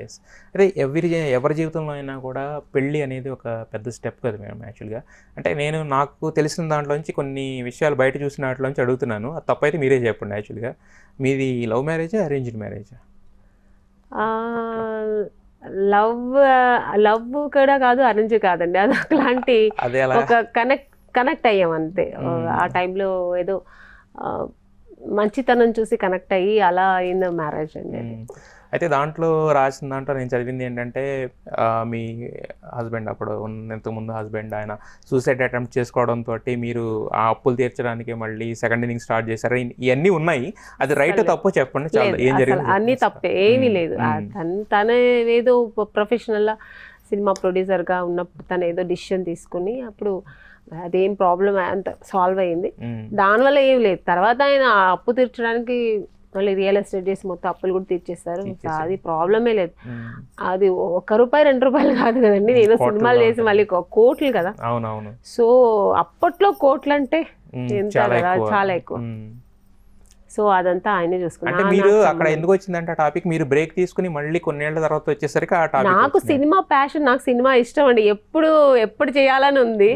Yes. అదే ఎవరి జీవితంలో అయినా కూడా పెళ్ళి అనేది ఒక పెద్ద స్టెప్ కదా మేడం యాక్చువల్గా. అంటే నేను నాకు తెలిసిన దాంట్లోంచి కొన్ని విషయాలు బయట చూసిన వాటిలోంచి అడుగుతున్నాను. అది తప్పైతే మీరే చెప్పండి యాక్చువల్గా. మీది లవ్ మ్యారేజా, అరేంజ్డ్ మ్యారేజా? లవ్ లవ్ కూడా కాదు, అరేంజ్ కాదండి. అది ఒకలాంటి అదే అలా ఒక కనెక్ట్ అయ్యాం అంతే. ఆ టైంలో ఏదో మంచితనం చూసి కనెక్ట్ అయ్యి అలా అయిన మ్యారేజ్ అండి అది. అయితే దాంట్లో రాసిన దాంట్లో నేను చదివింది ఏంటంటే మీ హస్బెండ్ అప్పుడు ఇంతకుముందు హస్బెండ్ ఆయన సూసైడ్ అటెంప్ట్ చేసుకోవడంతో మీరు ఆ అప్పులు తీర్చడానికి మళ్ళీ సెకండ్ ఇన్నింగ్ స్టార్ట్ చేశారు. ఇవన్నీ ఉన్నాయి. అది రైట్ తప్పు చెప్పండి. చాలా ఏం జరిగింది? అన్ని తప్పే, ఏమీ లేదు. తన ఏదో ప్రొఫెషనల్ సినిమా ప్రొడ్యూసర్గా ఉన్నప్పుడు తను ఏదో డిసిషన్ తీసుకుని అప్పుడు అదేం ప్రాబ్లం అంత సాల్వ్ అయ్యింది. దానివల్ల ఏం లేదు. తర్వాత ఆయన ఆ అప్పు తీర్చడానికి మళ్ళీ రియల్ ఎస్టేట్ చేసి మొత్తం అప్పులు కూడా తీర్చేస్తారు. అది ప్రాబ్లమే లేదు. అది ₹1 ₹2 కాదు కదండి. నేను సినిమాలు చేసి మళ్ళీ కోట్లు కదా. అవునవును. సో అప్పట్లో కోట్లు అంటే ఎంత కదా, చాలా ఎక్కువ. సో అదంతా ఆయనే చూసుకున్నారు. అంటే మీరు అక్కడ ఎందుకు వచ్చిందంటే ఆ టాపిక్, మీరు బ్రేక్ తీసుకుని మళ్ళీ కొన్నేళ్ల తర్వాత వచ్చేసరికి ఆ టాపిక్. నాకు సినిమా ప్యాషన్, నాకు సినిమా ఇష్టం అండి. ఎప్పుడు చేయాలని ఉంది.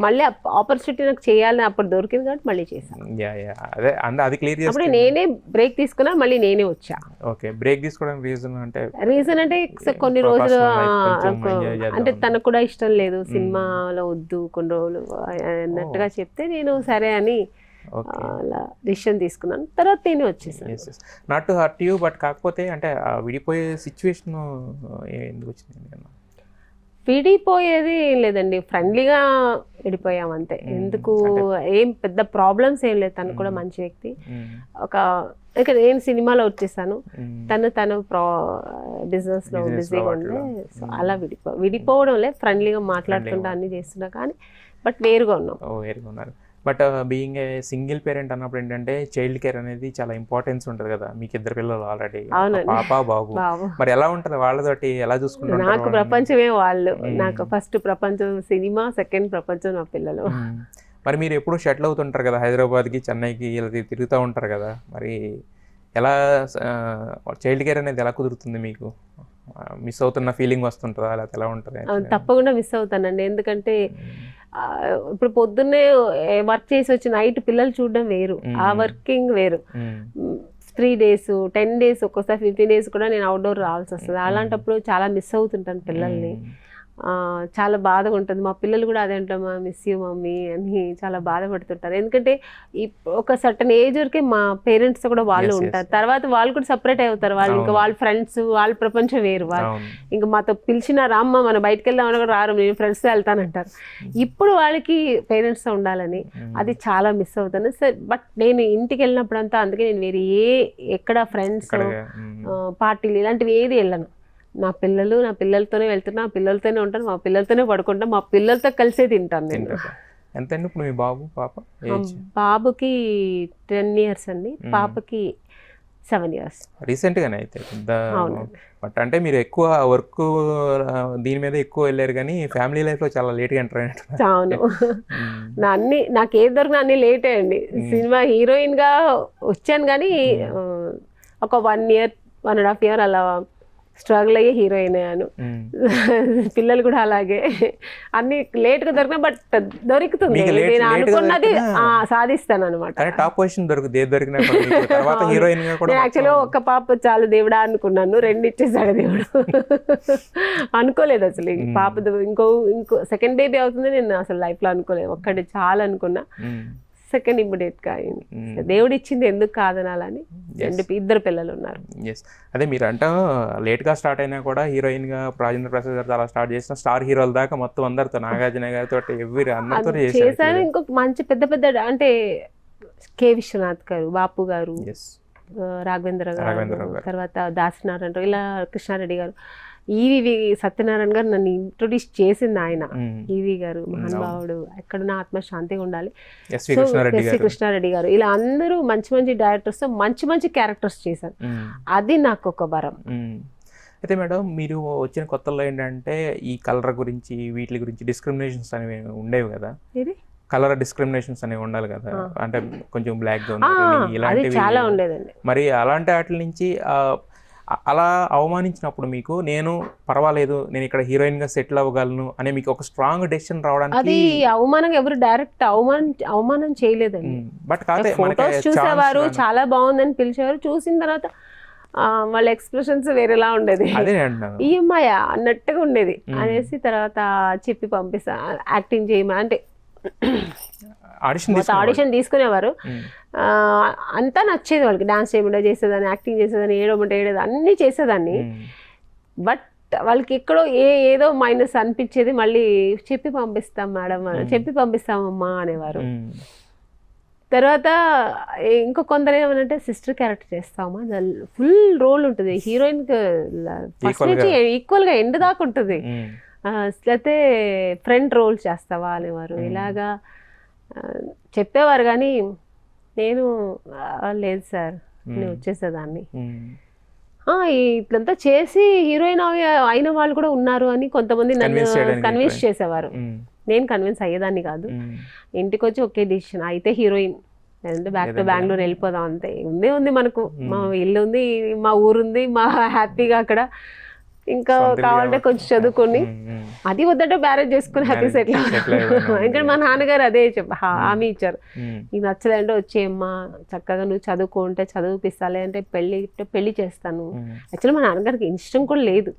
మళ్ళీ ఆపర్చునిటీ నాకు చేయాలని అప్పుడు దొరికింది కాబట్టి మళ్ళీ చేశాను. అదే అది క్లియర్ అప్పుడు నేనే బ్రేక్ తీసుకున్నా, మళ్ళీ నేనే వచ్చా. ఓకే, బ్రేక్ తీసుకోవడానికి రీజన్ అంటే కొన్ని రోజులు అంటే తనకు కూడా ఇష్టం లేదు సినిమాలో వద్దు కొన్ని రోజులు అన్నట్టుగా చెప్తే నేను సరే అని అలా డిసిషన్ తీసుకున్నాను. తర్వాత నేను వచ్చేసాను. Not to hurt you, but కాకపోతే అంటే విడిపోయే సిచ్యువేషన్ ఎందుకు వచ్చింది? విడిపోయేది ఏం లేదండి, ఫ్రెండ్లీగా విడిపోయాం అంతే. ఎందుకు ఏం పెద్ద ప్రాబ్లమ్స్ ఏం లేదు. తను కూడా మంచి వ్యక్తి. ఇక్కడ నేను సినిమాలో వచ్చేసాను, తను బిజినెస్ లో బిజీగా ఉండే. సో అలా విడిపోవడం లేదు, ఫ్రెండ్లీగా మాట్లాడుతుంటా అన్ని చేస్తున్నా కానీ బట్ వేరుగా ఉన్నాం. But being a single parent అన్నప్పుడు ఏంటంటే చైల్డ్ కేర్ అనేది చాలా ఇంపార్టెన్స్ ఉంటుంది కదా. మీకు 2 పిల్లలు ఆల్రెడీ, పాప బాబు. మరి ఎలా ఉంటుంది వాళ్ళతోటి, ఎలా చూసుకుంటారు? నాకు ప్రపంచమే వాళ్ళు. నాకు ఫస్ట్ ప్రపంచం సినిమా, సెకండ్ ప్రపంచం నా పిల్లలు. మరి మీరు ఎప్పుడు షటిల్ అవుతుంటారు కదా, హైదరాబాద్కి చెన్నైకి ఇలా తిరుగుతూ ఉంటారు కదా. మరి ఎలా చైల్డ్ కేర్ అనేది ఎలా కుదురుతుంది మీకు? మిస్ అవుతున్న ఫీలింగ్ వస్తుంటుందా, లేకపోతే ఎలా ఉంటుంది? తప్పకుండా మిస్ అవుతానండి. ఎందుకంటే ఇప్పుడు పొద్దున్నే వర్క్ చేసి వచ్చి నైట్ పిల్లలు చూడడం వేరు, ఆ వర్కింగ్ వేరు. 3 days 10 days ఒక్కోసారి 15 days కూడా నేను అవుట్డోర్ రావాల్సి వస్తుంది. అలాంటప్పుడు చాలా మిస్ అవుతుంటాను పిల్లల్ని. చాలా బాధగా ఉంటుంది. మా పిల్లలు కూడా అదే అంటామా, మిస్ యూ మమ్మీ అని చాలా బాధపడుతుంటారు. ఎందుకంటే ఒక సర్టన్ ఏజ్ వరకే మా పేరెంట్స్ కూడా వాళ్ళు ఉంటారు. తర్వాత వాళ్ళు కూడా సపరేట్ అవుతారు. వాళ్ళు ఇంకా వాళ్ళ ఫ్రెండ్స్, వాళ్ళ ప్రపంచం వేరు. వాళ్ళు ఇంకా మాతో పిలిచిన రామ్మ మనం బయటకు వెళ్దామని కూడా రారు, నేను ఫ్రెండ్స్తో వెళ్తానంటారు. ఇప్పుడు వాళ్ళకి పేరెంట్స్తో ఉండాలని అది చాలా మిస్ అవుతాను. బట్ నేను ఇంటికి వెళ్ళినప్పుడు అంతా, అందుకే నేను వేరే ఎక్కడ ఫ్రెండ్స్ పార్టీలు ఇలాంటివి ఏది వెళ్ళను. నా పిల్లలతోనే వెళ్తున్నా, నా పిల్లలతోనే ఉంటాను, మా పిల్లలతోనే పడుకుంటాను, మా పిల్లలతో కలిసే తింటాను నేను. ఎంత ఇప్పుడు మీ బాబు పాప? బాబుకి 10 years అండి, పాపకి 7 years. రీసెంట్గానే అయితే. బట్ అంటే మీరు ఎక్కువ వర్క్ దీని మీద ఎక్కువ వెళ్ళారు కానీ ఫ్యామిలీ లైఫ్లో చాలా లేట్గా ఎంటర్ అయినట్టు. అవును, నాకు ఏది దొరికినా అన్ని లేటే అండి. సినిమా హీరోయిన్గా వచ్చాను కానీ ఒక 1 year 1.5 year అలా స్ట్రగుల్ అయ్యే హీరోయిన్ అయ్యాను. పిల్లలు కూడా అలాగే అన్ని లేట్గా దొరికినా బట్ దొరుకుతుంది. నేను అనుకున్నది సాధిస్తాను అనమాట. యాక్చువల్గా ఒక్క పాప చాలు దేవుడా అనుకున్నాను, 2 ఇచ్చేసాడు దేవుడు. అనుకోలేదు అసలు పాప ఇంకో సెకండ్ బేబీ అవుతుంది నేను అసలు లైఫ్లో అనుకోలేదు. ఒక్కటి చాలు అనుకున్నా, సెకండ్ ఇమ్మీడియట్గా అయింది. దేవుడు ఇచ్చింది ఎందుకు కాదనాలని 2 పిల్లలు ఉన్నారు. అదే మీరు అంటే లేట్గా స్టార్ట్ అయినా కూడా హీరోయిన్గా రాజేంద్ర ప్రసాద్ గారితో అలా స్టార్ట్ చేసిన స్టార్ హీరోల దాకా మొత్తం అందరితో, నాగార్జున గారితో అందరితో చేశాను. ఇంకొక మంచి పెద్ద అంటే కె. విశ్వనాథ్ గారు, బాపు గారు, రాఘవేంద్ర గారు, తర్వాత దాసనారాయణ, ఇలా కృష్ణారెడ్డి గారు, ఈవి సత్యనారాయణ గారు నన్ను ఇంట్రొడ్యూస్ చేసింది ఆయన. ఈవి గారు మహానుభావుడు, ఎక్కడున్న ఆత్మశాంతిగా ఉండాలి. ఎస్వి కృష్ణారెడ్డి గారు, ఇలా అందరూ మంచి డైరెక్టర్స్ తో మంచి క్యారెక్టర్స్ చేశారు. అది నాకు ఒక వరం. అయితే మేడం, మీరు వచ్చిన కొత్తలో ఏంటంటే ఈ కలర్ గురించి, వీటి గురించి డిస్క్రిమినేషన్స్ అనేవి ఉండేవి కదా. కలర్ డిస్క్రిమినేషన్స్ అనేవి ఉండాలి కదా, అంటే కొంచెం బ్లాక్ గా ఉంది ఇలాంటివి చాలా ఉండేదండి. మరి అలాంటి వాటి నుంచి అలా అవమానించినప్పుడు మీకు నేను పర్వాలేదు, నేను ఇక్కడ హీరోయిన్ గా సెటిల్ అవ్వగలను అనే మీకు ఒక స్ట్రాంగ్ డెసిషన్ రావడానికి అది అవమానం ఎవరు డైరెక్ట్ అవమానం చేయలేదండి. బట్ కాదే ఫోటోస్ చూసేవారు, చాలా బాగుందని పిలిచేవారు. చూసిన తర్వాత వాళ్ళ ఎక్స్ప్రెషన్స్ వేరేలా ఉండేది. అదే అంటున్నాను. ఈఎంఐ అన్నట్టుగా ఉండేది అనేసి తర్వాత చెప్పి పంపిస్తా యాక్టింగ్ చేయమని, అంటే ఆడిషన్ తీసుకునేవారు. అంతా నచ్చేది వాళ్ళకి, డాన్స్ చేయమంటే చేసేదాన్ని, యాక్టింగ్ చేసేదాన్ని, ఏడవమంటే ఏడేది, అన్నీ చేసేదాన్ని. బట్ వాళ్ళకి ఎక్కడో ఏదో మైనస్ అనిపించేది. మళ్ళీ చెప్పి పంపిస్తాం మేడం, చెప్పి పంపిస్తామమ్మా అనేవారు. తర్వాత ఇంకో కొందరు ఏమనంటే సిస్టర్ క్యారెక్టర్ చేస్తామా, ఫుల్ రోల్ ఉంటుంది, హీరోయిన్ ఫస్ట్ నుంచి ఈక్వల్గా ఎండ్ దాకా ఉంటుంది, లేకపోతే ఫ్రెండ్ రోల్ చేస్తావా అనేవారు. ఇలాగా చెప్పేవారు. కానీ నేను లేదు సార్, నేను వచ్చేసేదాన్ని. ఇట్లంతా చేసి హీరోయిన్ అయిన వాళ్ళు కూడా ఉన్నారు అని కొంతమంది నన్ను కన్విన్స్ చేసేవారు. నేను కన్విన్స్ అయ్యేదాన్ని కాదు. ఇంటికి వచ్చి ఒకే డిసిషన్, అయితే హీరోయిన్, లేదంటే బ్యాక్ టు బెంగళూరు వెళ్ళిపోదాం అంతే. ఉంది మనకు, మా ఇల్లు ఉంది, మా ఊరుంది, మా హ్యాపీగా అక్కడ, ఇంకా కావాలంటే కొంచెం చదువుకొని అది వద్దంటే మ్యారేజ్ చేసుకుని హ్యాపీ సెటిల్. ఎందుకంటే మా నాన్నగారు అదే హామీ ఇచ్చారు, నీకు నచ్చదంటే వచ్చేయమ్మా, చక్కగా నువ్వు చదువుకుంటే చదివిపిస్తాలే, అంటే పెళ్లి చేస్తాను. యాక్చువల్లీ మా నాన్నగారికి ఇష్టం కూడా లేదు.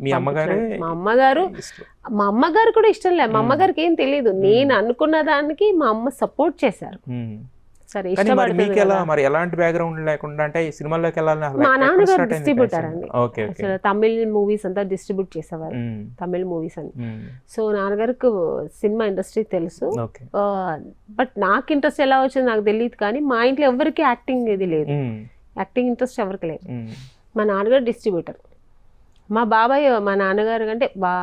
మా అమ్మగారు కూడా ఇష్టం లేదు. మా అమ్మగారికి ఏం తెలియదు. నేను అనుకున్న దానికి మా అమ్మ సపోర్ట్ చేశారు. సరే, మరి ఎలాంటి బ్యాక్గ్రౌండ్ లేకుండా అంటే సినిమాల్లోకి వెళ్ళాలని మా నాన్నగారు డిస్ట్రిబ్యూటర్ అండి. తమిళ్ మూవీస్ అంతా డిస్ట్రిబ్యూట్ చేసేవారు, తమిళ్ మూవీస్ అని. సో నాన్నగారికి సినిమా ఇండస్ట్రీ తెలుసు. బట్ నాకు ఇంట్రెస్ట్ ఎలా వచ్చింది నాకు తెలియదు. కానీ మా ఇంట్లో ఎవరికి యాక్టింగ్ ఇది లేదు, యాక్టింగ్ ఇంట్రెస్ట్ ఎవరికి లేదు. మా నాన్నగారు డిస్ట్రిబ్యూటర్. మా బాబాయ్ మా నాన్నగారు కంటే మా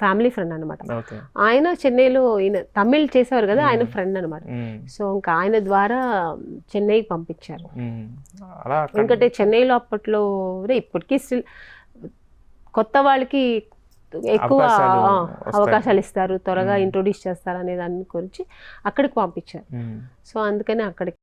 ఫ్యామిలీ ఫ్రెండ్ అనమాట. ఆయన చెన్నైలో ఈయన తమిళ్ చేసేవారు కదా, ఆయన ఫ్రెండ్ అనమాట. సో ఇంకా ఆయన ద్వారా చెన్నైకి పంపించారు. ఎందుకంటే చెన్నైలో అప్పట్లో, ఇప్పటికీ స్టిల్ కొత్త వాళ్ళకి ఎక్కువ అవకాశాలు ఇస్తారు, త్వరగా ఇంట్రొడ్యూస్ చేస్తారు అనే దాని గురించి అక్కడికి పంపించారు. సో అందుకని అక్కడికి